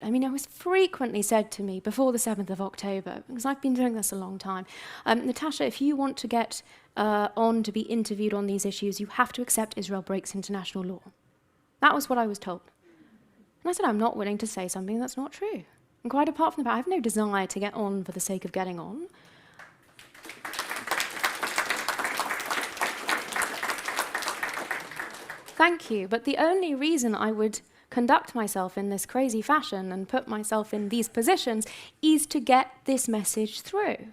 I mean, it was frequently said to me before the 7th of October, because I've been doing this a long time, Natasha, if you want to get on to be interviewed on these issues, you have to accept Israel breaks international law. That was what I was told. And I said, I'm not willing to say something that's not true. And quite apart from that, I have no desire to get on for the sake of getting on. Thank you, but the only reason I would conduct myself in this crazy fashion and put myself in these positions is to get this message through.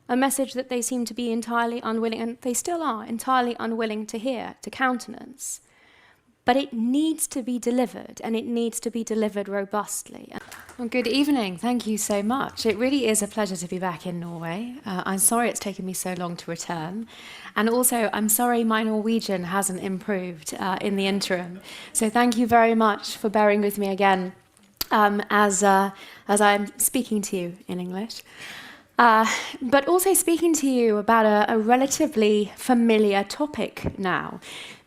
A message that they seem to be entirely unwilling, and they still are, entirely unwilling to hear, to countenance. But it needs to be delivered, and it needs to be delivered robustly. Well, good evening. Thank you so much. It really is a pleasure to be back in Norway. I'm sorry it's taken me so long to return. And also, I'm sorry my Norwegian hasn't improved in the interim. So thank you very much for bearing with me again as I'm speaking to you in English. But also speaking to you about a relatively familiar topic now,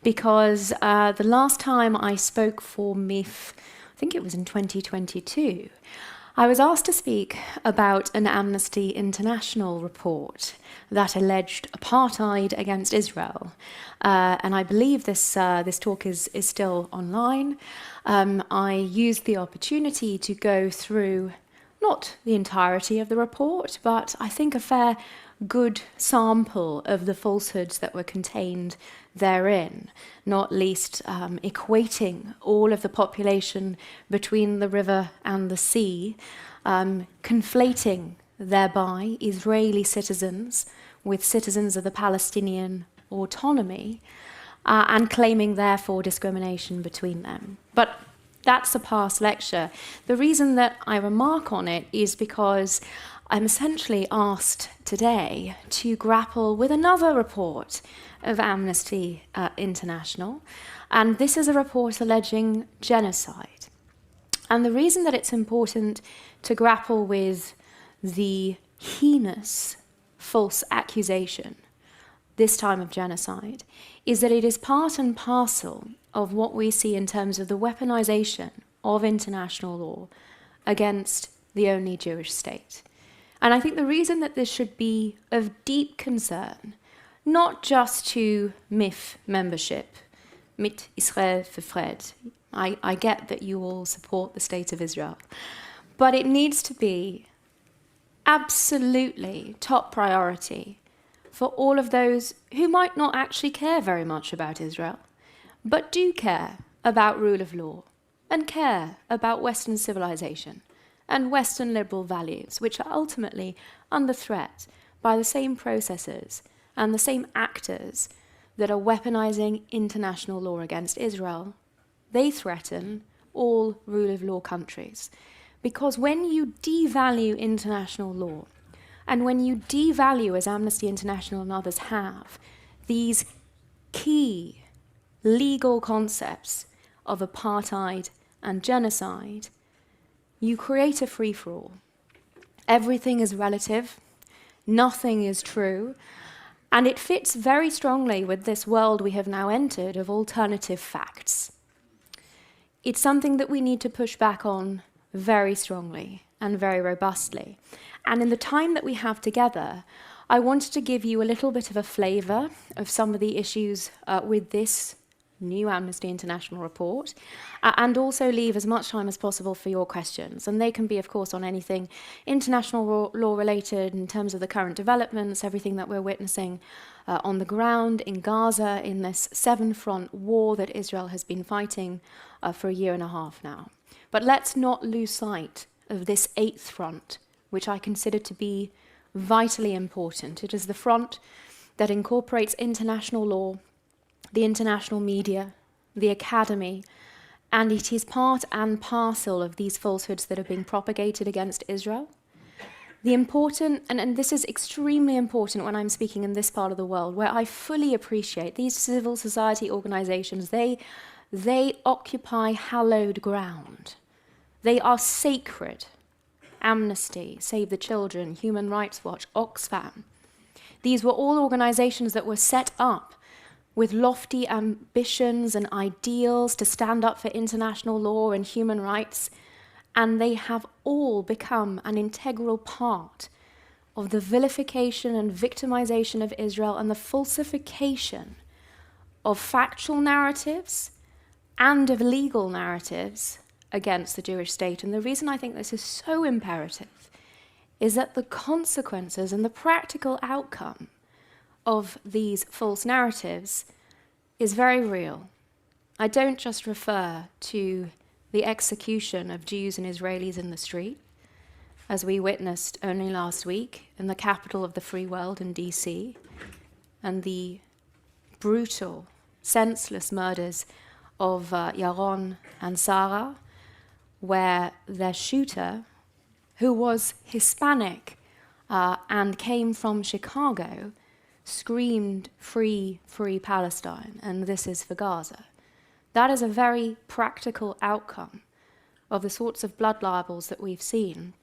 because the last time I spoke for MIF, I think it was in 2022, I was asked to speak about an Amnesty International report that alleged apartheid against Israel. And I believe this talk is still online. I used the opportunity to go through not the entirety of the report, but I think a fair good sample of the falsehoods that were contained therein, not least equating all of the population between the river and the sea, conflating thereby Israeli citizens with citizens of the Palestinian autonomy, and claiming therefore discrimination between them. But that's a past lecture. The reason that I remark on it is because I'm essentially asked today to grapple with another report of Amnesty International, and this is a report alleging genocide. And the reason that it's important to grapple with the heinous false accusation, this time of genocide, is that it is part and parcel of what we see in terms of the weaponization of international law against the only Jewish state. And I think the reason that this should be of deep concern, not just to MIF membership, Mit Israel für Fred, I get that you all support the state of Israel, but it needs to be absolutely top priority for all of those who might not actually care very much about Israel, but do care about rule of law and care about Western civilization and Western liberal values, which are ultimately under threat by the same processes and the same actors that are weaponizing international law against Israel. They threaten all rule of law countries. Because when you devalue international law, and when you devalue, as Amnesty International and others have, these key legal concepts of apartheid and genocide, you create a free-for-all. Everything is relative, nothing is true, and it fits very strongly with this world we have now entered of alternative facts. It's something that we need to push back on very strongly and very robustly. And in the time that we have together, I wanted to give you a little bit of a flavor of some of the issues with this new Amnesty International report, and also leave as much time as possible for your questions. And they can be, of course, on anything international law related in terms of the current developments, everything that we're witnessing on the ground in Gaza, in this 7-front war that Israel has been fighting for a year and a half now. But let's not lose sight of this 8th front, which I consider to be vitally important. It is the front that incorporates international law, the international media, the academy, and it is part and parcel of these falsehoods that are being propagated against Israel. The important, and this is extremely important when I'm speaking in this part of the world, where I fully appreciate these civil society organizations, they occupy hallowed ground. They are sacred. Amnesty, Save the Children, Human Rights Watch, Oxfam. These were all organizations that were set up with lofty ambitions and ideals to stand up for international law and human rights, and they have all become an integral part of the vilification and victimization of Israel and the falsification of factual narratives and of legal narratives against the Jewish state. And the reason I think this is so imperative is that the consequences and the practical outcome of these false narratives is very real. I don't just refer to the execution of Jews and Israelis in the street, as we witnessed only last week in the capital of the free world in DC, and the brutal, senseless murders of Yaron and Sarah, where their shooter, who was Hispanic and came from Chicago, screamed, "Free, free Palestine," and this is for Gaza. That is a very practical outcome of the sorts of blood libels that we've seen,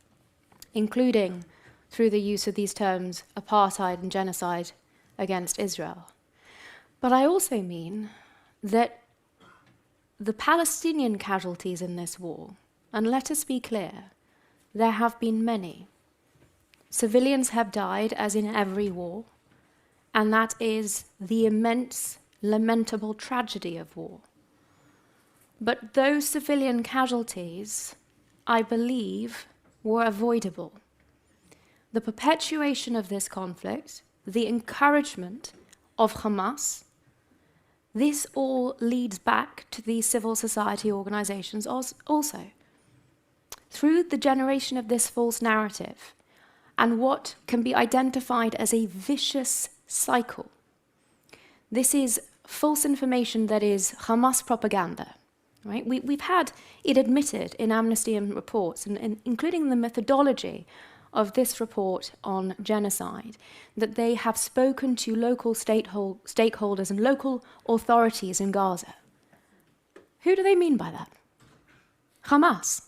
including through the use of these terms, apartheid and genocide against Israel. But I also mean that the Palestinian casualties in this war, and let us be clear, there have been many. Civilians have died, as in every war, and that is the immense, lamentable tragedy of war. But those civilian casualties, I believe, were avoidable. The perpetuation of this conflict, the encouragement of Hamas, this all leads back to these civil society organizations also. Through the generation of this false narrative and what can be identified as a vicious cycle, this is false information that is Hamas propaganda. Right? We've had it admitted in Amnesty reports, and including the methodology of this report on genocide, that they have spoken to local stakeholders and local authorities in Gaza. Who do they mean by that? Hamas.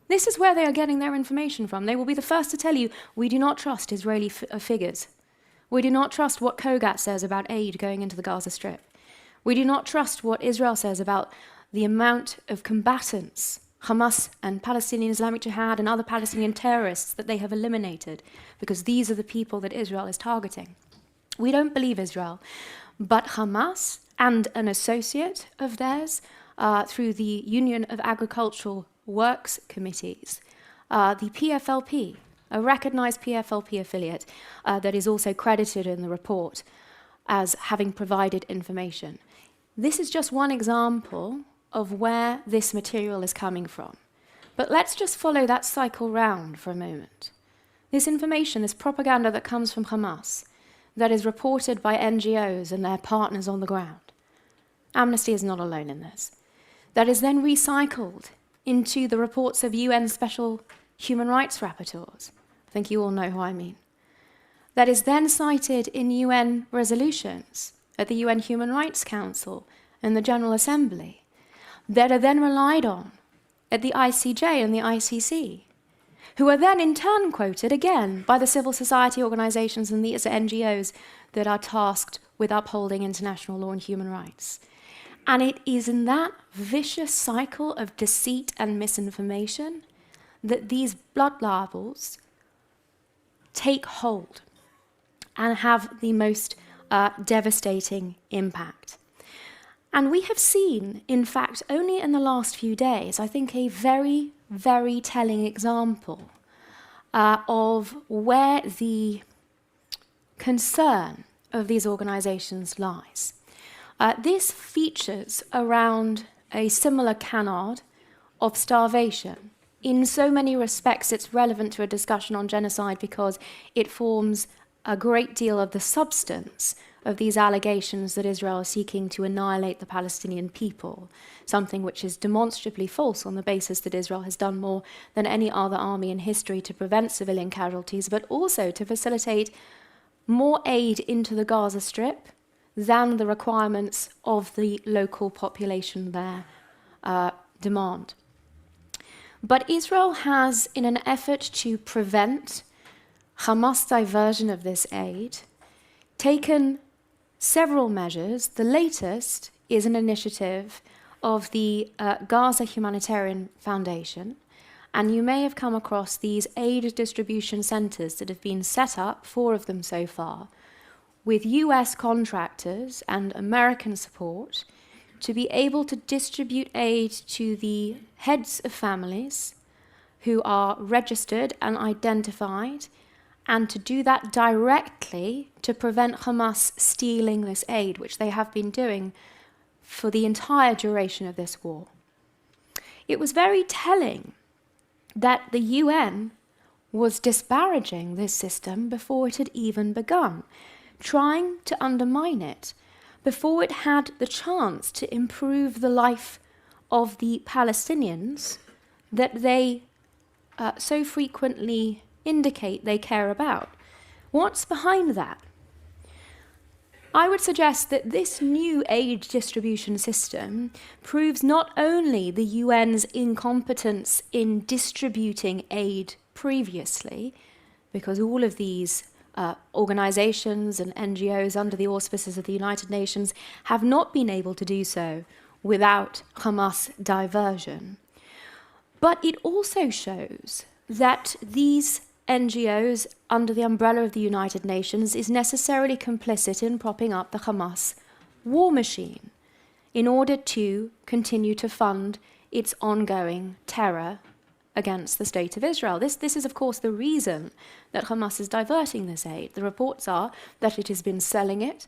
This is where they are getting their information from. They will be the first to tell you, we do not trust Israeli figures. We do not trust what Kogat says about aid going into the Gaza Strip. We do not trust what Israel says about the amount of combatants, Hamas and Palestinian Islamic Jihad and other Palestinian terrorists that they have eliminated, because these are the people that Israel is targeting. We don't believe Israel, but Hamas and an associate of theirs through the Union of Agricultural Works Committees, the PFLP, a recognized PFLP affiliate that is also credited in the report as having provided information. This is just one example of where this material is coming from. But let's just follow that cycle round for a moment. This information, this propaganda that comes from Hamas, that is reported by NGOs and their partners on the ground. Amnesty is not alone in this. That is then recycled into the reports of UN special human rights rapporteurs. I think you all know who I mean. That is then cited in UN resolutions at the UN Human Rights Council and the General Assembly, that are then relied on at the ICJ and the ICC, who are then in turn quoted again by the civil society organizations and these NGOs that are tasked with upholding international law and human rights. And it is in that vicious cycle of deceit and misinformation that these blood libels take hold and have the most devastating impact. And we have seen, in fact, only in the last few days, I think a very, very telling example of where the concern of these organizations lies. This features around a similar canard of starvation. In so many respects, it's relevant to a discussion on genocide because it forms a great deal of the substance of these allegations that Israel is seeking to annihilate the Palestinian people, something which is demonstrably false on the basis that Israel has done more than any other army in history to prevent civilian casualties, but also to facilitate more aid into the Gaza Strip than the requirements of the local population there demand. But Israel has, in an effort to prevent Hamas diversion of this aid, taken several measures. The latest is an initiative of the Gaza Humanitarian Foundation And you may have come across these aid distribution centres that have been set up, 4 of them so far, with US contractors and American support to be able to distribute aid to the heads of families who are registered and identified, and to do that directly to prevent Hamas stealing this aid, which they have been doing for the entire duration of this war. It was very telling that the UN was disparaging this system before it had even begun, trying to undermine it before it had the chance to improve the life of the Palestinians that they so frequently indicate they care about. What's behind that? I would suggest that this new aid distribution system proves not only the UN's incompetence in distributing aid previously, because all of these organizations and NGOs under the auspices of the United Nations have not been able to do so without Hamas diversion, but it also shows that these NGOs under the umbrella of the United Nations is necessarily complicit in propping up the Hamas war machine in order to continue to fund its ongoing terror against the State of Israel. This is, of course, the reason that Hamas is diverting this aid. The reports are that it has been selling it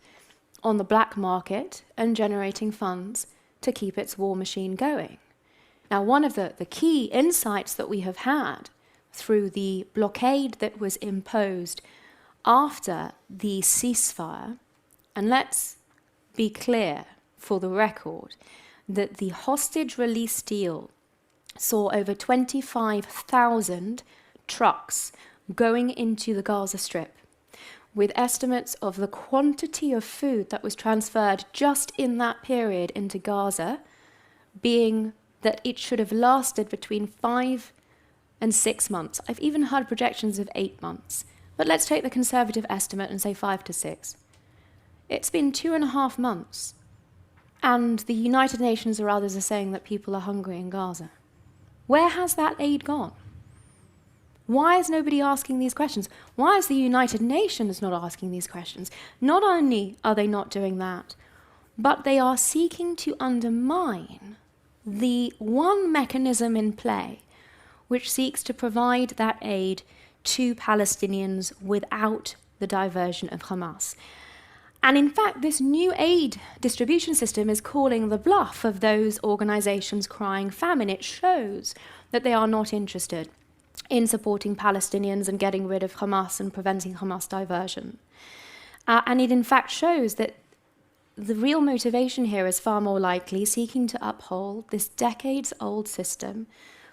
on the black market and generating funds to keep its war machine going. Now, one of the key insights that we have had through the blockade that was imposed after the ceasefire, and let's be clear for the record that the hostage release deal saw over 25,000 trucks going into the Gaza Strip, with estimates of the quantity of food that was transferred just in that period into Gaza being that it should have lasted between 5 and 6 months. I've even heard projections of 8 months. But let's take the conservative estimate and say 5 to 6. It's been 2.5 months. And the United Nations or others are saying that people are hungry in Gaza. Where has that aid gone? Why is nobody asking these questions? Why is the United Nations not asking these questions? Not only are they not doing that, but they are seeking to undermine the one mechanism in play which seeks to provide that aid to Palestinians without the diversion of Hamas. And in fact, this new aid distribution system is calling the bluff of those organizations crying famine. It shows that they are not interested in supporting Palestinians and getting rid of Hamas and preventing Hamas diversion. And it in fact shows that the real motivation here is far more likely seeking to uphold this decades-old system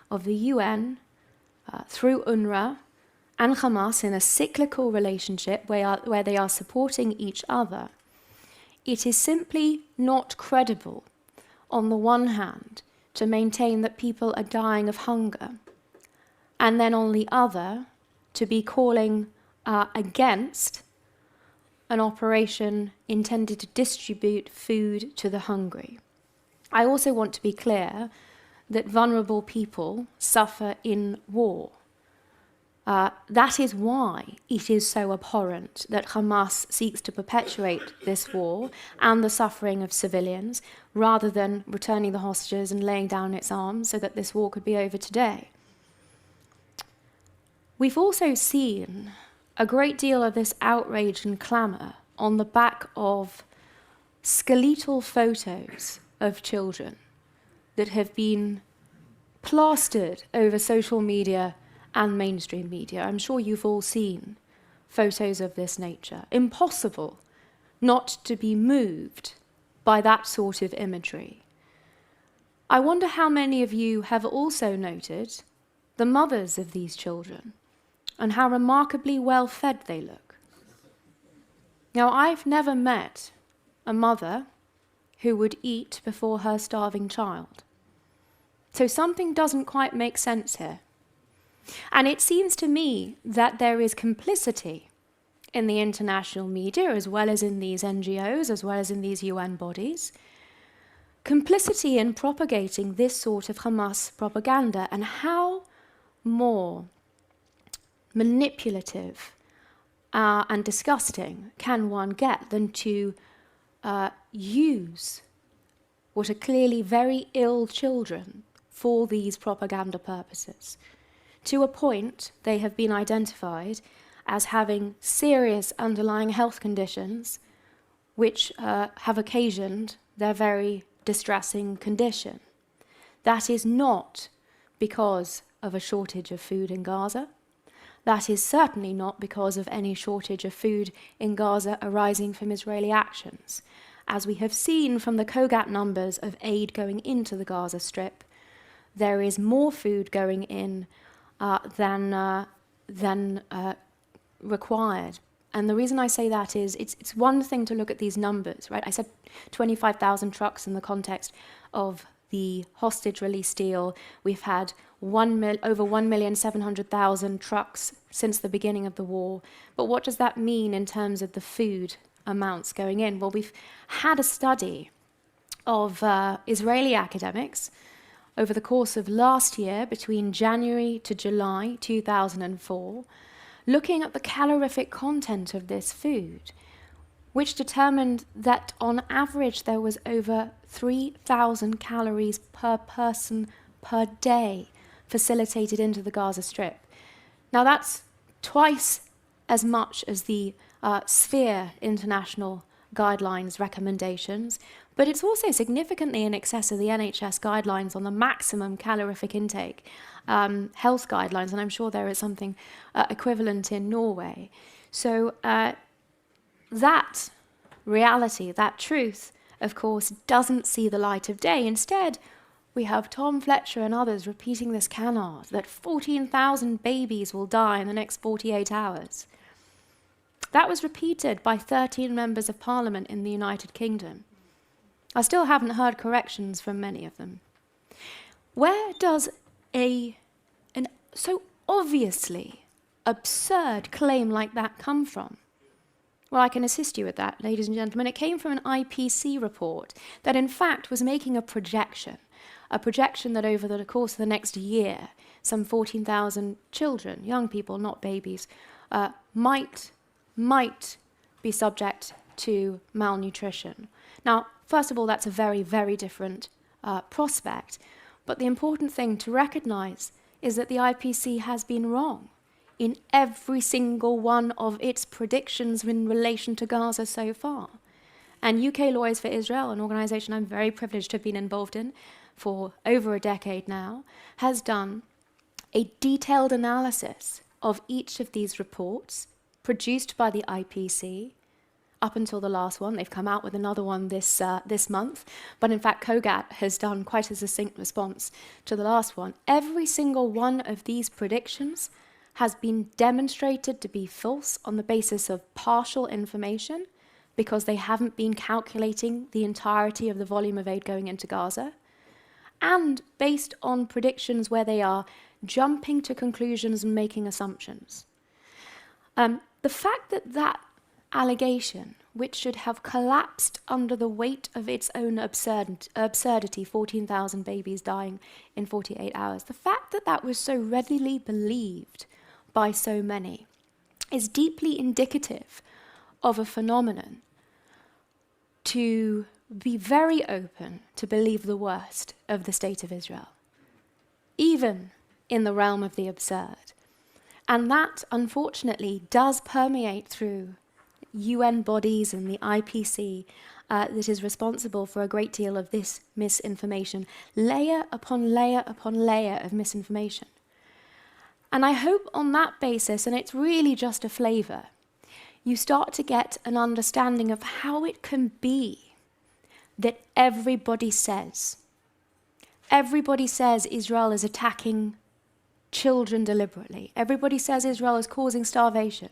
of the UN through UNRWA and Hamas in a cyclical relationship where they are supporting each other. It is simply not credible, on the one hand, to maintain that people are dying of hunger, and then on the other, to be calling against an operation intended to distribute food to the hungry. I also want to be clear that vulnerable people suffer in war. That is why it is so abhorrent that Hamas seeks to perpetuate this war and the suffering of civilians, rather than returning the hostages and laying down its arms so that this war could be over today. We've also seen a great deal of this outrage and clamour on the back of skeletal photos of children that have been plastered over social media and mainstream media. I'm sure you've all seen photos of this nature. Impossible not to be moved by that sort of imagery. I wonder how many of you have also noted the mothers of these children and how remarkably well fed they look. Now, I've never met a mother who would eat before her starving child. So something doesn't quite make sense here. And it seems to me that there is complicity in the international media, as well as in these NGOs, as well as in these UN bodies, complicity in propagating this sort of Hamas propaganda. And how more manipulative and disgusting can one get than to use what are clearly very ill children for these propaganda purposes? To a point, they have been identified as having serious underlying health conditions which have occasioned their very distressing condition. That is not because of a shortage of food in Gaza. That is certainly not because of any shortage of food in Gaza arising from Israeli actions. As we have seen from the COGAT numbers of aid going into the Gaza Strip, there is more food going in than required. And the reason I say that is it's one thing to look at these numbers, right? I said 25,000 trucks in the context of the hostage release deal. We've had over 1,700,000 trucks since the beginning of the war. But what does that mean in terms of the food amounts going in? Well, we've had a study of Israeli academics over the course of last year, between January to July 2004, looking at the calorific content of this food, which determined that on average there was over 3,000 calories per person per day facilitated into the Gaza Strip. Now that's twice as much as the Sphere International guidelines recommendations, but it's also significantly in excess of the NHS guidelines on the maximum calorific intake health guidelines, and I'm sure there is something equivalent in Norway. So that reality, that truth, of course, doesn't see the light of day. Instead, we have Tom Fletcher and others repeating this canard that 14,000 babies will die in the next 48 hours. That was repeated by 13 members of parliament in the United Kingdom. I still haven't heard corrections from many of them. Where does an so obviously absurd claim like that come from? Well, I can assist you with that, ladies and gentlemen. It came from an IPC report that in fact was making a projection that over the course of the next year, some 14,000 children, young people, not babies, might be subject to malnutrition. Now, first of all, that's a very, very different prospect. But the important thing to recognize is that the IPC has been wrong in every single one of its predictions in relation to Gaza so far. And UK Lawyers for Israel, an organization I'm very privileged to have been involved in for over a decade now, has done a detailed analysis of each of these reports produced by the IPC up until the last one. They've come out with another one this month, but in fact COGAT has done quite a succinct response to the last one. Every single one of these predictions has been demonstrated to be false on the basis of partial information, because they haven't been calculating the entirety of the volume of aid going into Gaza, and based on predictions where they are jumping to conclusions and making assumptions. The fact that that allegation, which should have collapsed under the weight of its own absurdity, 14,000 babies dying in 48 hours, the fact that that was so readily believed by so many is deeply indicative of a phenomenon to be very open to believe the worst of the state of Israel, even in the realm of the absurd. And that, unfortunately, does permeate through UN bodies and the IPC that is responsible for a great deal of this misinformation, layer upon layer upon layer of misinformation. And I hope on that basis, and it's really just a flavor, you start to get an understanding of how it can be that everybody says Israel is attacking children deliberately. Everybody says Israel is causing starvation.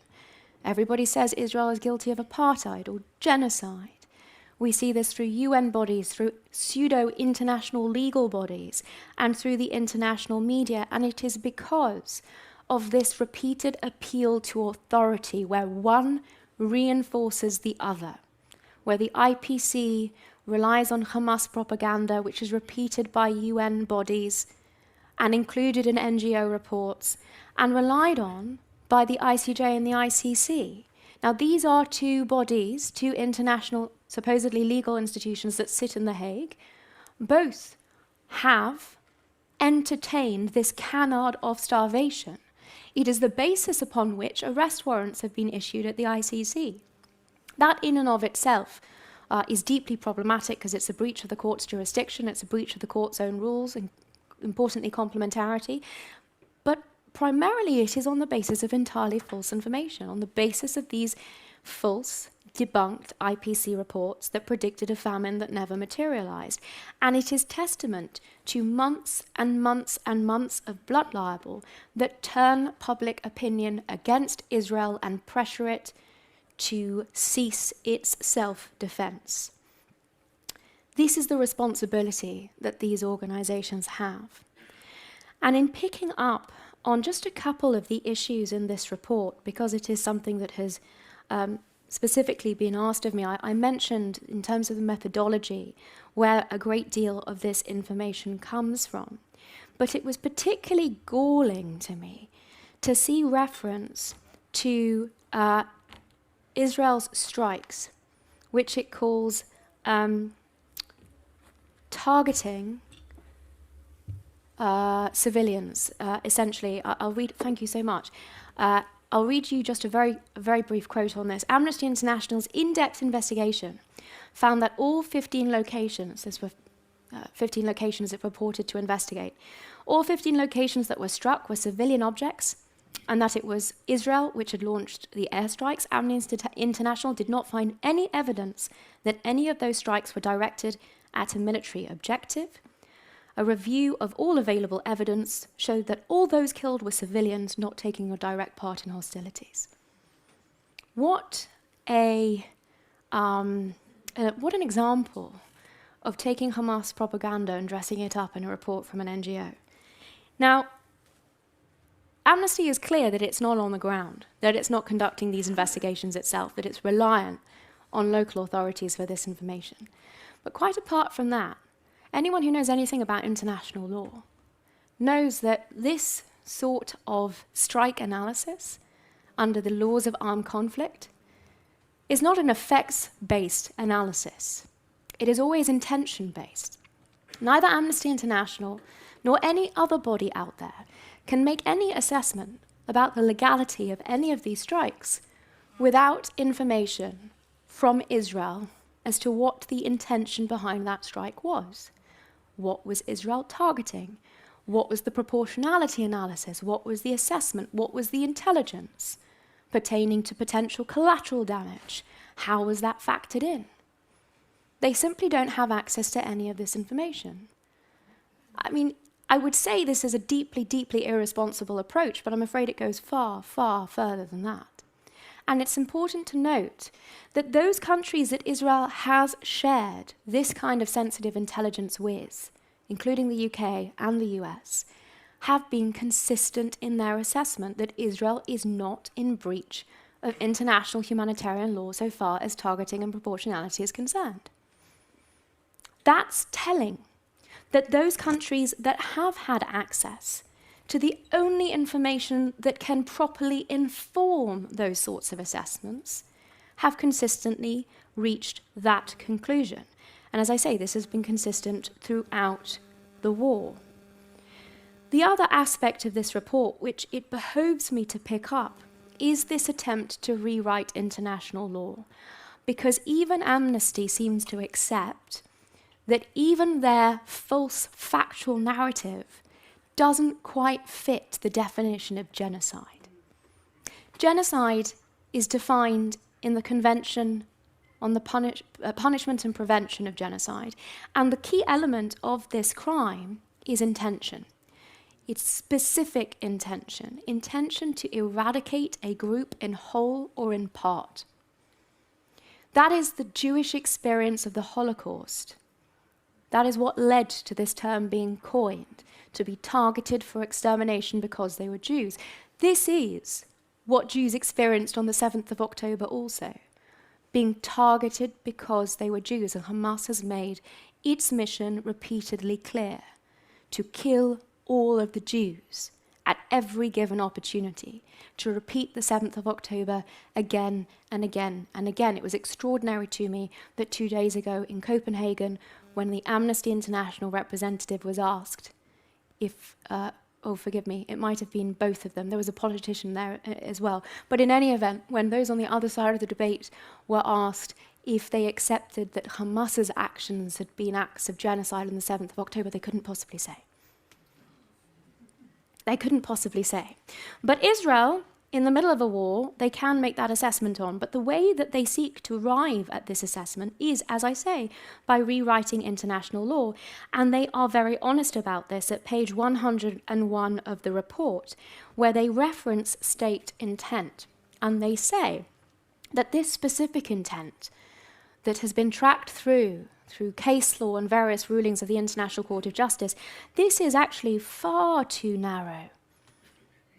Everybody says Israel is guilty of apartheid or genocide. We see this through UN bodies, through pseudo-international legal bodies, and through the international media. And it is because of this repeated appeal to authority where one reinforces the other, where the IPC relies on Hamas propaganda, which is repeated by UN bodies, and included in NGO reports and relied on by the ICJ and the ICC. Now, these are two bodies, two international, supposedly legal institutions that sit in The Hague. Both have entertained this canard of starvation. It is the basis upon which arrest warrants have been issued at the ICC. That in and of itself is deeply problematic because it's a breach of the court's jurisdiction, it's a breach of the court's own rules, and importantly complementarity. But primarily it is on the basis of entirely false information, on the basis of these false, debunked IPC reports that predicted a famine that never materialized. And it is testament to months and months and months of blood libel that turn public opinion against Israel and pressure it to cease its self-defense. This is the responsibility that these organizations have. And in picking up on just a couple of the issues in this report, because it is something that has specifically been asked of me, I mentioned in terms of the methodology where a great deal of this information comes from. But it was particularly galling to me to see reference to Israel's strikes, which it calls targeting civilians, essentially. I'll read, thank you so much. I'll read you just a very brief quote on this. Amnesty International's in-depth investigation found that all 15 locations, this were 15 locations it purported to investigate, all 15 locations that were struck were civilian objects, and that it was Israel which had launched the airstrikes. Amnesty International did not find any evidence that any of those strikes were directed at a military objective. A review of all available evidence showed that all those killed were civilians not taking a direct part in hostilities. What an example of taking Hamas propaganda and dressing it up in a report from an NGO. Now, Amnesty is clear that it's not on the ground, that it's not conducting these investigations itself, that it's reliant on local authorities for this information. But quite apart from that, anyone who knows anything about international law knows that this sort of strike analysis under the laws of armed conflict is not an effects-based analysis. It is always intention-based. Neither Amnesty International nor any other body out there can make any assessment about the legality of any of these strikes without information from Israel as to what the intention behind that strike was. What was Israel targeting? What was the proportionality analysis? What was the assessment? What was the intelligence pertaining to potential collateral damage? How was that factored in? They simply don't have access to any of this information. I mean, I would say this is a deeply, deeply irresponsible approach, but I'm afraid it goes far, far further than that. And it's important to note that those countries that Israel has shared this kind of sensitive intelligence with, including the UK and the US, have been consistent in their assessment that Israel is not in breach of international humanitarian law so far as targeting and proportionality is concerned. That's telling that those countries that have had access to the only information that can properly inform those sorts of assessments have consistently reached that conclusion. And as I say, this has been consistent throughout the war. The other aspect of this report, which it behoves me to pick up, is this attempt to rewrite international law, because even Amnesty seems to accept that even their false factual narrative doesn't quite fit the definition of genocide. Genocide is defined in the Convention on the Punishment and Prevention of Genocide, and the key element of this crime is intention. It's specific intention, intention to eradicate a group in whole or in part. That is the Jewish experience of the Holocaust. That is what led to this term being coined, to be targeted for extermination because they were Jews. This is what Jews experienced on the 7th of October also, being targeted because they were Jews. And Hamas has made its mission repeatedly clear: to kill all of the Jews at every given opportunity to repeat the 7th of October again and again and again. It was extraordinary to me that 2 days ago in Copenhagen, when the Amnesty International representative was asked if, forgive me, it might have been both of them, there was a politician there as well, but in any event, when those on the other side of the debate were asked if they accepted that Hamas's actions had been acts of genocide on the 7th of October, they couldn't possibly say. They couldn't possibly say. But Israel, in the middle of a war, they can make that assessment on, but the way that they seek to arrive at this assessment is, as I say, by rewriting international law. And they are very honest about this at page 101 of the report, where they reference state intent. And they say that this specific intent that has been tracked through case law and various rulings of the International Court of Justice, this is actually far too narrow.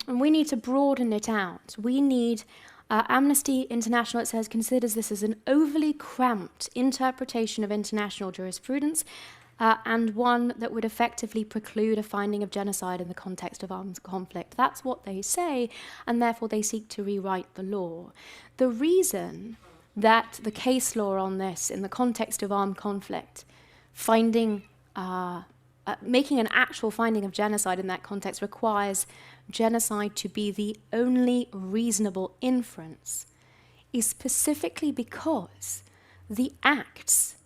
And we need to broaden it out. We need, Amnesty International, it says, considers this as an overly cramped interpretation of international jurisprudence and one that would effectively preclude a finding of genocide in the context of armed conflict. That's what they say, and therefore they seek to rewrite the law. The reason that the case law on this, in the context of armed conflict, making an actual finding of genocide in that context requires genocide to be the only reasonable inference, is specifically because the acts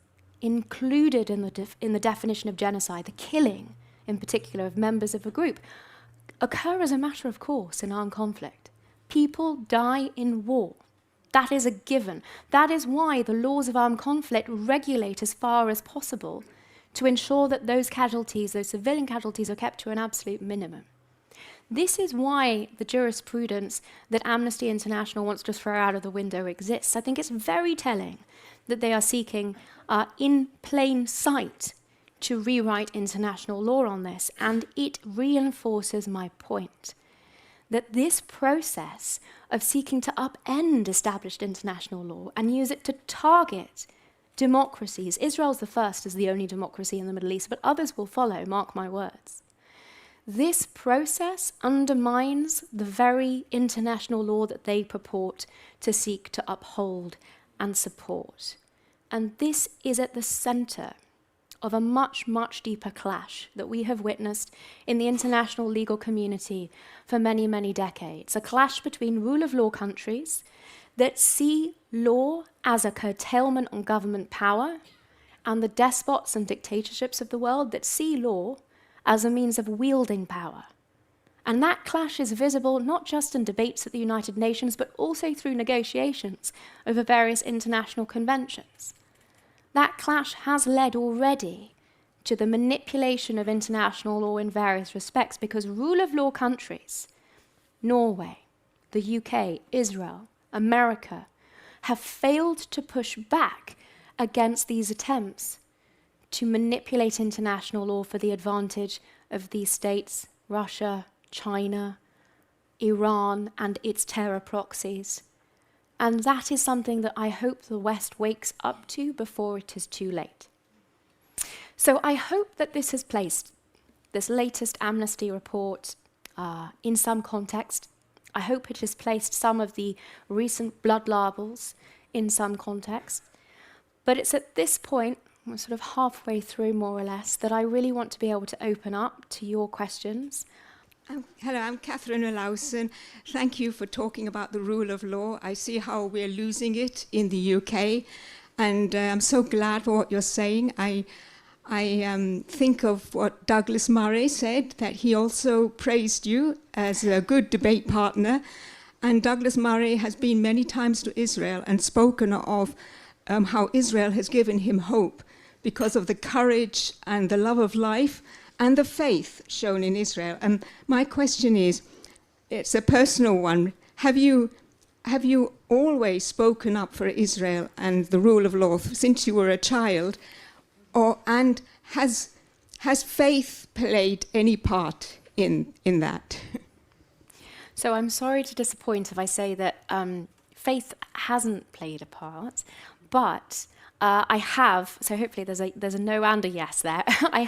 included in the definition of genocide, the killing in particular of members of a group, occur as a matter of course in armed conflict. People die in war. That is a given. That is why the laws of armed conflict regulate as far as possible to ensure that those casualties, those civilian casualties, are kept to an absolute minimum. This is why the jurisprudence that Amnesty International wants to throw out of the window exists. I think it's very telling that they are seeking in plain sight to rewrite international law on this, and it reinforces my point that this process of seeking to upend established international law and use it to target democracies, Israel's the first as the only democracy in the Middle East, but others will follow, mark my words. This process undermines the very international law that they purport to seek to uphold and support. And this is at the center of a much, much deeper clash that we have witnessed in the international legal community for many, many decades. A clash between rule of law countries that see law as a curtailment on government power, and the despots and dictatorships of the world that see law as a means of wielding power. And that clash is visible not just in debates at the United Nations, but also through negotiations over various international conventions. That clash has led already to the manipulation of international law in various respects, because rule of law countries, Norway, the UK, Israel, America, have failed to push back against these attempts to manipulate international law for the advantage of these states, Russia, China, Iran, and its terror proxies. And that is something that I hope the West wakes up to before it is too late. So I hope that this has placed this latest Amnesty report in some context. I hope it has placed some of the recent blood libels in some context. But it's at this point, we're sort of halfway through more or less, that I really want to be able to open up to your questions. Hello, I'm Catherine Olausen. Thank you for talking about the rule of law. I see how we're losing it in the UK, and I'm so glad for what you're saying. I think of what Douglas Murray said, that he also praised you as a good debate partner. And Douglas Murray has been many times to Israel and spoken of how Israel has given him hope because of the courage and the love of life and the faith shown in Israel. And my question is, it's a personal one. Have you always spoken up for Israel and the rule of law since you were a child? And has faith played any part in that? So I'm sorry to disappoint if I say that faith hasn't played a part, but I have, so hopefully there's a no and a yes there. I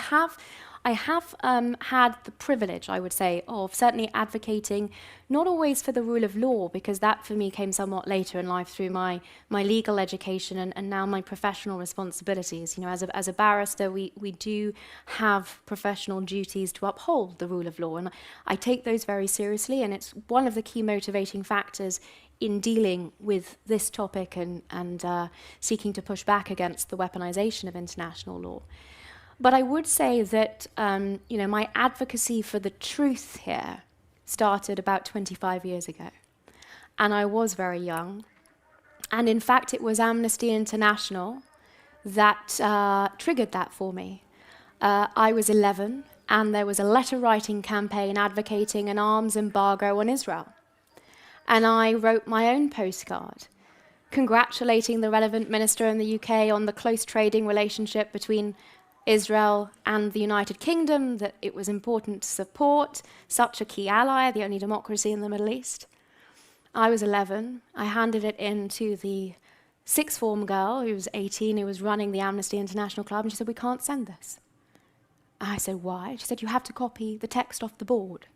I have had the privilege, I would say, of certainly advocating, not always for the rule of law, because that for me came somewhat later in life through my legal education and now my professional responsibilities. You know, as a barrister, we do have professional duties to uphold the rule of law, and I take those very seriously, and it's one of the key motivating factors in dealing with this topic and seeking to push back against the weaponization of international law. But I would say that my advocacy for the truth here started about 25 years ago. And I was very young. And in fact, it was Amnesty International that triggered that for me. I was 11, and there was a letter-writing campaign advocating an arms embargo on Israel. And I wrote my own postcard, congratulating the relevant minister in the UK on the close trading relationship between Israel and the United Kingdom, that it was important to support such a key ally, the only democracy in the Middle East. I was 11. I handed it in to the sixth form girl who was 18, who was running the Amnesty International Club, and she said, "We can't send this." I said, "Why?" She said, "You have to copy the text off the board."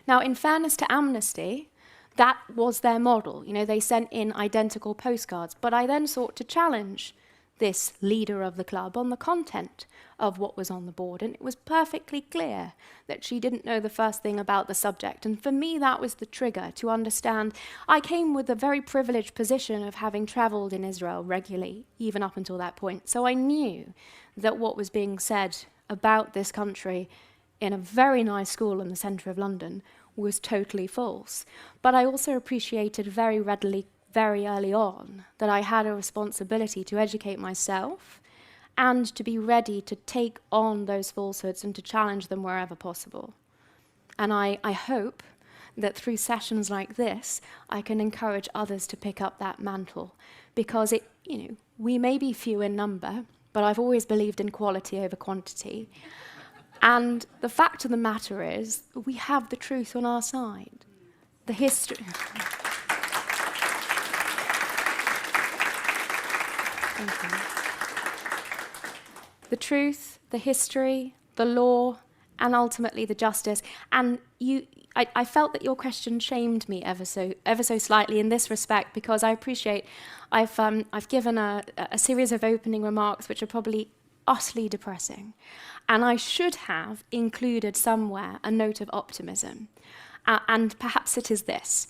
Now, in fairness to Amnesty, that was their model. You know, they sent in identical postcards, but I then sought to challenge this leader of the club on the content of what was on the board, and it was perfectly clear that she didn't know the first thing about the subject. And for me, that was the trigger to understand. I came with a very privileged position of having traveled in Israel regularly, even up until that point. So I knew that what was being said about this country in a very nice school in the centre of London was totally false. But I also appreciated very readily, very early on, that I had a responsibility to educate myself and to be ready to take on those falsehoods and to challenge them wherever possible. And I hope that through sessions like this, I can encourage others to pick up that mantle, because we may be few in number, but I've always believed in quality over quantity. And the fact of the matter is, we have the truth on our side. The history... Thank you. The truth, the history, the law, and ultimately the justice. And I felt that your question shamed me ever so slightly in this respect, because I appreciate I've given a series of opening remarks which are probably utterly depressing, and I should have included somewhere a note of optimism, and perhaps it is this.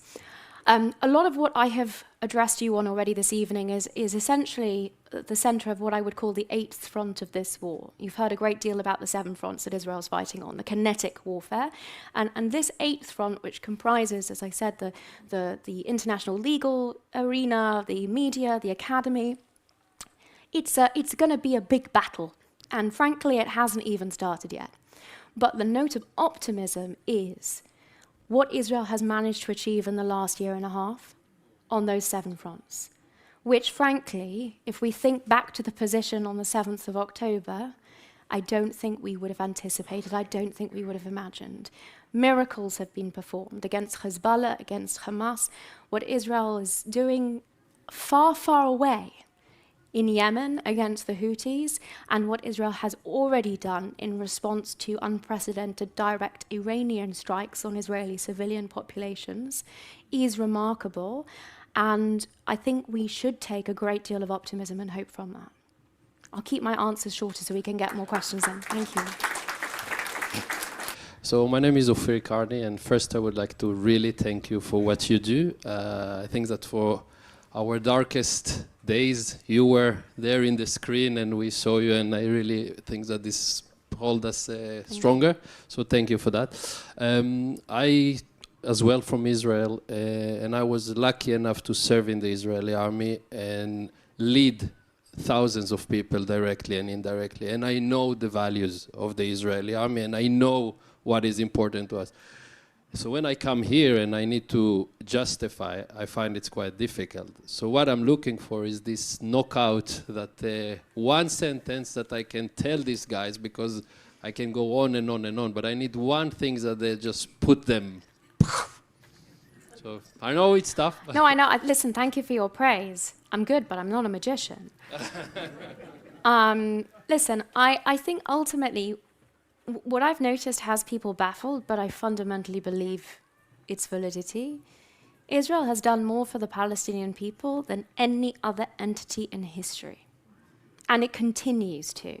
A lot of what I have addressed you on already this evening is essentially the centre of what I would call the eighth front of this war. You've heard a great deal about the seven fronts that Israel's fighting on, the kinetic warfare. And this eighth front, which comprises, as I said, the international legal arena, the media, the academy, it's going to be a big battle. And frankly, it hasn't even started yet. But the note of optimism is what Israel has managed to achieve in the last year and a half on those seven fronts, which frankly, if we think back to the position on the 7th of October, I don't think we would have anticipated, I don't think we would have imagined. Miracles have been performed against Hezbollah, against Hamas. What Israel is doing far, far away in Yemen against the Houthis, and what Israel has already done in response to unprecedented direct Iranian strikes on Israeli civilian populations is remarkable, and I think we should take a great deal of optimism and hope from that. I'll keep my answers shorter so we can get more questions in. Thank you. So my name is Ophir Carney, and first I would like to really thank you for what you do. I think that for our darkest days, you were there in the screen and we saw you, and I really think that this hold us stronger. So thank you for that. I, as well, from Israel, and I was lucky enough to serve in the Israeli army and lead thousands of people directly and indirectly. And I know the values of the Israeli army, and I know what is important to us. So when I come here and I need to justify, I find it's quite difficult. So what I'm looking for is this knockout, that one sentence that I can tell these guys, because I can go on and on and on, but I need one thing that they just put them. So I know it's tough. No, I know. Listen, thank you for your praise. I'm good, but I'm not a magician. Listen, I think ultimately what I've noticed has people baffled, but I fundamentally believe its validity. Israel has done more for the Palestinian people than any other entity in history, and it continues to.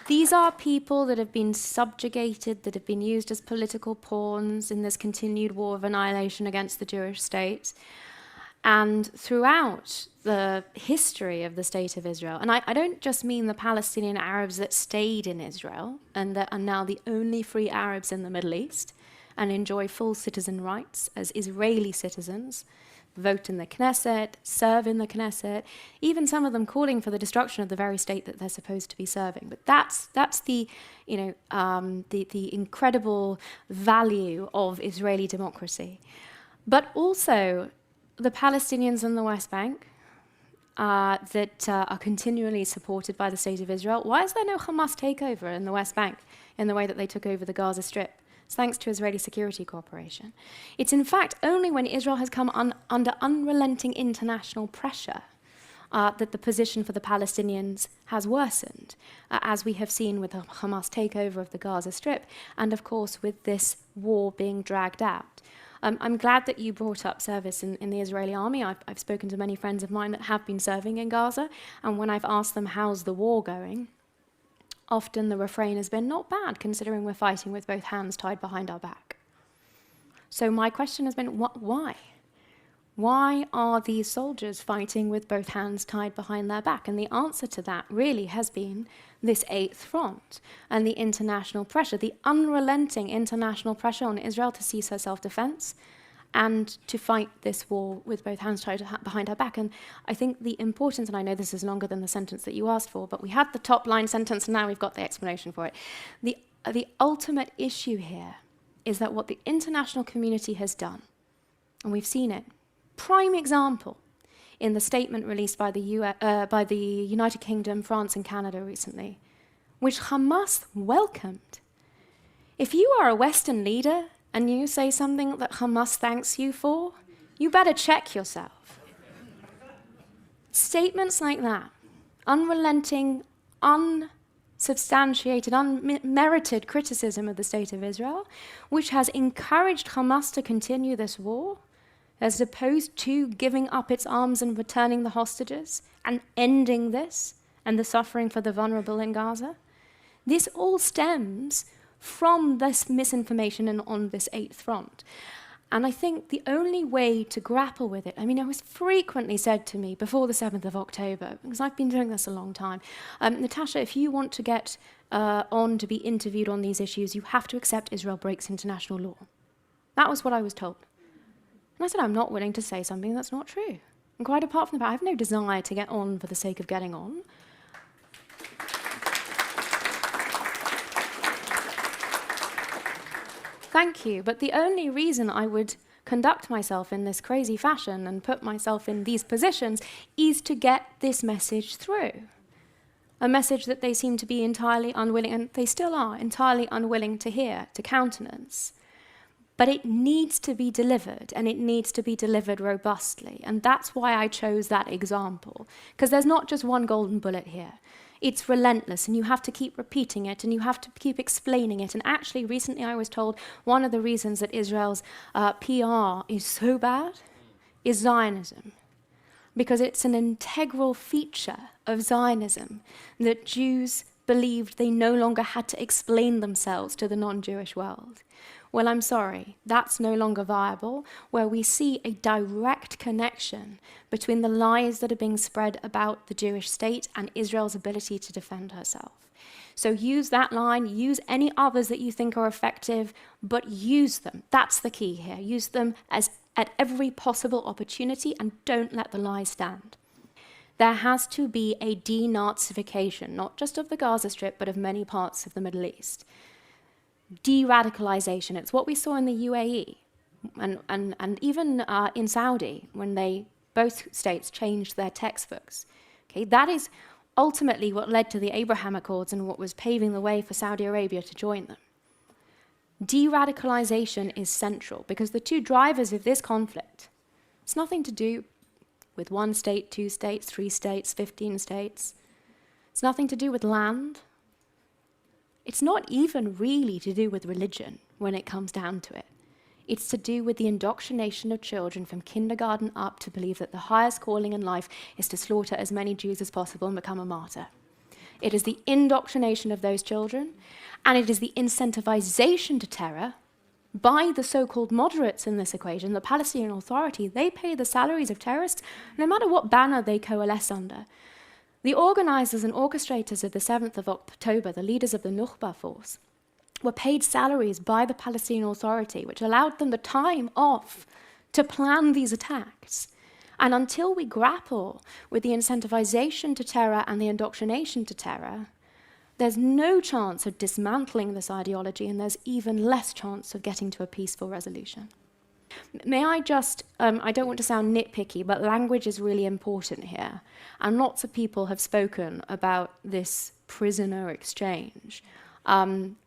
These are people that have been subjugated, that have been used as political pawns in this continued war of annihilation against the Jewish state. And throughout the history of the State of Israel, and I don't just mean the Palestinian Arabs that stayed in Israel and that are now the only free Arabs in the Middle East and enjoy full citizen rights as Israeli citizens, vote in the Knesset, serve in the Knesset, even some of them calling for the destruction of the very state that they're supposed to be serving. But that's the, the incredible value of Israeli democracy. But also the Palestinians in the West Bank that are continually supported by the State of Israel. Why is there no Hamas takeover in the West Bank in the way that they took over the Gaza Strip? It's thanks to Israeli security cooperation. It's in fact only when Israel has come under unrelenting international pressure that the position for the Palestinians has worsened, as we have seen with the Hamas takeover of the Gaza Strip, and of course with this war being dragged out. I'm glad that you brought up service in the Israeli army. I've spoken to many friends of mine that have been serving in Gaza, and when I've asked them, how's the war going, often the refrain has been, not bad, considering we're fighting with both hands tied behind our back. So my question has been, why? Why are these soldiers fighting with both hands tied behind their back? And the answer to that really has been this Eighth Front and the international pressure, the unrelenting international pressure on Israel to cease her self-defense and to fight this war with both hands tied behind her back. And I think the importance, and I know this is longer than the sentence that you asked for, but we had the top line sentence and now we've got the explanation for it. The ultimate issue here is that what the international community has done, and we've seen it, prime example in the statement released by the United Kingdom, France and Canada recently, which Hamas welcomed. If you are a Western leader and you say something that Hamas thanks you for, you better check yourself. Statements like that, unrelenting, unsubstantiated, unmerited criticism of the State of Israel, which has encouraged Hamas to continue this war, as opposed to giving up its arms and returning the hostages and ending this and the suffering for the vulnerable in Gaza. This all stems from this misinformation and on this Eighth Front. And I think the only way to grapple with it, I mean, it was frequently said to me before the 7th of October, because I've been doing this a long time, Natasha, if you want to get on to be interviewed on these issues, you have to accept Israel breaks international law. That was what I was told. And I said, I'm not willing to say something that's not true. And quite apart from that, I have no desire to get on for the sake of getting on. Thank you, but the only reason I would conduct myself in this crazy fashion and put myself in these positions is to get this message through. A message that they seem to be entirely unwilling, and they still are, entirely unwilling to hear, to countenance. But it needs to be delivered, and it needs to be delivered robustly. And that's why I chose that example, because there's not just one golden bullet here. It's relentless, and you have to keep repeating it, and you have to keep explaining it. And actually, recently I was told one of the reasons that Israel's PR is so bad is Zionism, because it's an integral feature of Zionism that Jews believed they no longer had to explain themselves to the non-Jewish world. Well, I'm sorry, that's no longer viable, where we see a direct connection between the lies that are being spread about the Jewish state and Israel's ability to defend herself. So use that line, use any others that you think are effective, but use them. That's the key here. Use them at every possible opportunity and don't let the lies stand. There has to be a denazification, not just of the Gaza Strip, but of many parts of the Middle East. De-radicalization, it's what we saw in the UAE and even in Saudi when both states changed their textbooks. Okay, that is ultimately what led to the Abraham Accords and what was paving the way for Saudi Arabia to join them. De-radicalization is central because the two drivers of this conflict, it's nothing to do with 1 state, 2 states, 3 states, 15 states. It's nothing to do with land. It's not even really to do with religion when it comes down to it. It's to do with the indoctrination of children from kindergarten up to believe that the highest calling in life is to slaughter as many Jews as possible and become a martyr. It is the indoctrination of those children, and it is the incentivization to terror by the so-called moderates in this equation, the Palestinian Authority. They pay the salaries of terrorists no matter what banner they coalesce under. The organizers and orchestrators of the 7th of October, the leaders of the Nukhba force, were paid salaries by the Palestinian Authority, which allowed them the time off to plan these attacks. And until we grapple with the incentivization to terror and the indoctrination to terror, there's no chance of dismantling this ideology, and there's even less chance of getting to a peaceful resolution. May I just, I don't want to sound nitpicky, but language is really important here. And lots of people have spoken about this prisoner exchange,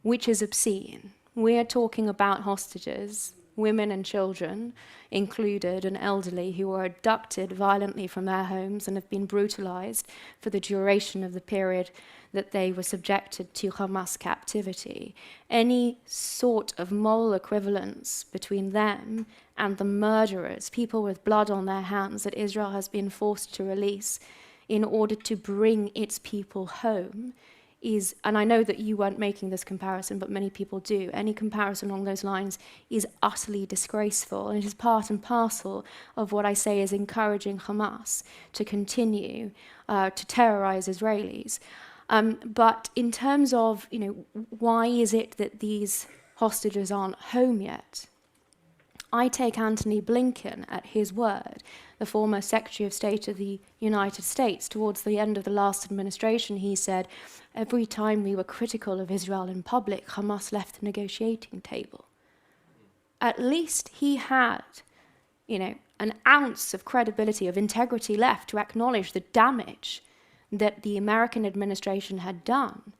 which is obscene. We're talking about hostages, women and children included, and elderly, who were abducted violently from their homes and have been brutalized for the duration of the period that they were subjected to Hamas captivity. Any sort of moral equivalence between them and the murderers, people with blood on their hands that Israel has been forced to release in order to bring its people home, is, and I know that you weren't making this comparison, but many people do, any comparison along those lines is utterly disgraceful, and it is part and parcel of what I say is encouraging Hamas to continue to terrorize Israelis. But in terms of, why is it that these hostages aren't home yet? I take Antony Blinken at his word, the former Secretary of State of the United States. Towards the end of the last administration, he said, every time we were critical of Israel in public, Hamas left the negotiating table. At least he had, an ounce of credibility, of integrity left to acknowledge the damage that the American administration had done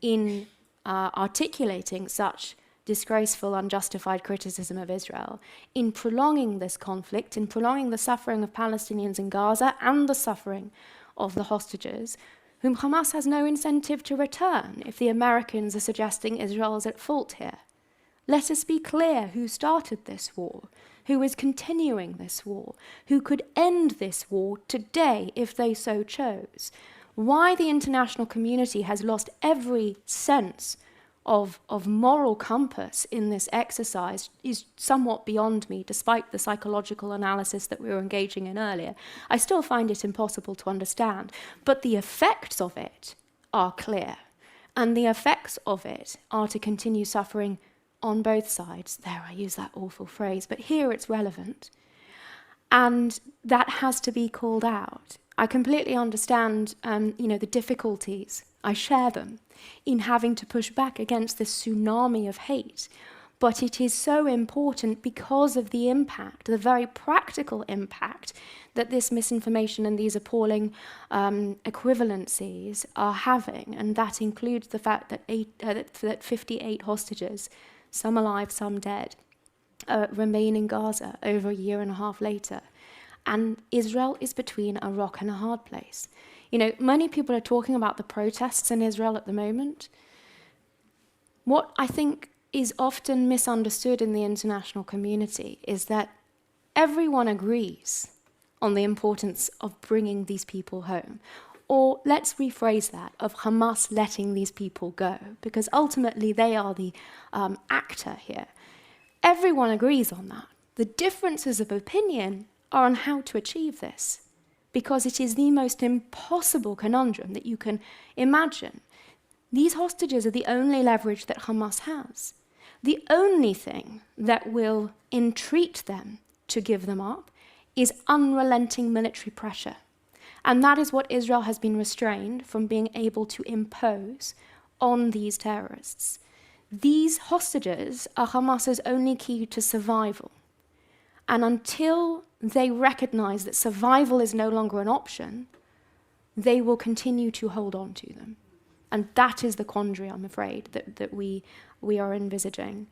in articulating such disgraceful, unjustified criticism of Israel, in prolonging this conflict, in prolonging the suffering of Palestinians in Gaza and the suffering of the hostages, whom Hamas has no incentive to return if the Americans are suggesting Israel is at fault here. Let us be clear who started this war, who is continuing this war, who could end this war today if they so chose. Why the international community has lost every sense of moral compass in this exercise is somewhat beyond me, despite the psychological analysis that we were engaging in earlier. I still find it impossible to understand, but the effects of it are clear, and the effects of it are to continue suffering on both sides. There, I use that awful phrase, but here it's relevant, and that has to be called out. I completely understand, the difficulties. I share them in having to push back against this tsunami of hate. But it is so important because of the impact, the very practical impact that this misinformation and these appalling equivalencies are having. And that includes the fact that, that 58 hostages, some alive, some dead, remain in Gaza over a year and a half later. And Israel is between a rock and a hard place. Many people are talking about the protests in Israel at the moment. What I think is often misunderstood in the international community is that everyone agrees on the importance of bringing these people home. Or let's rephrase that, of Hamas letting these people go, because ultimately they are the actor here. Everyone agrees on that. The differences of opinion are on how to achieve this, because it is the most impossible conundrum that you can imagine. These hostages are the only leverage that Hamas has. The only thing that will entreat them to give them up is unrelenting military pressure. And that is what Israel has been restrained from being able to impose on these terrorists. These hostages are Hamas's only key to survival. And until they recognize that survival is no longer an option, they will continue to hold on to them. And that is the quandary, I'm afraid, that we are envisaging.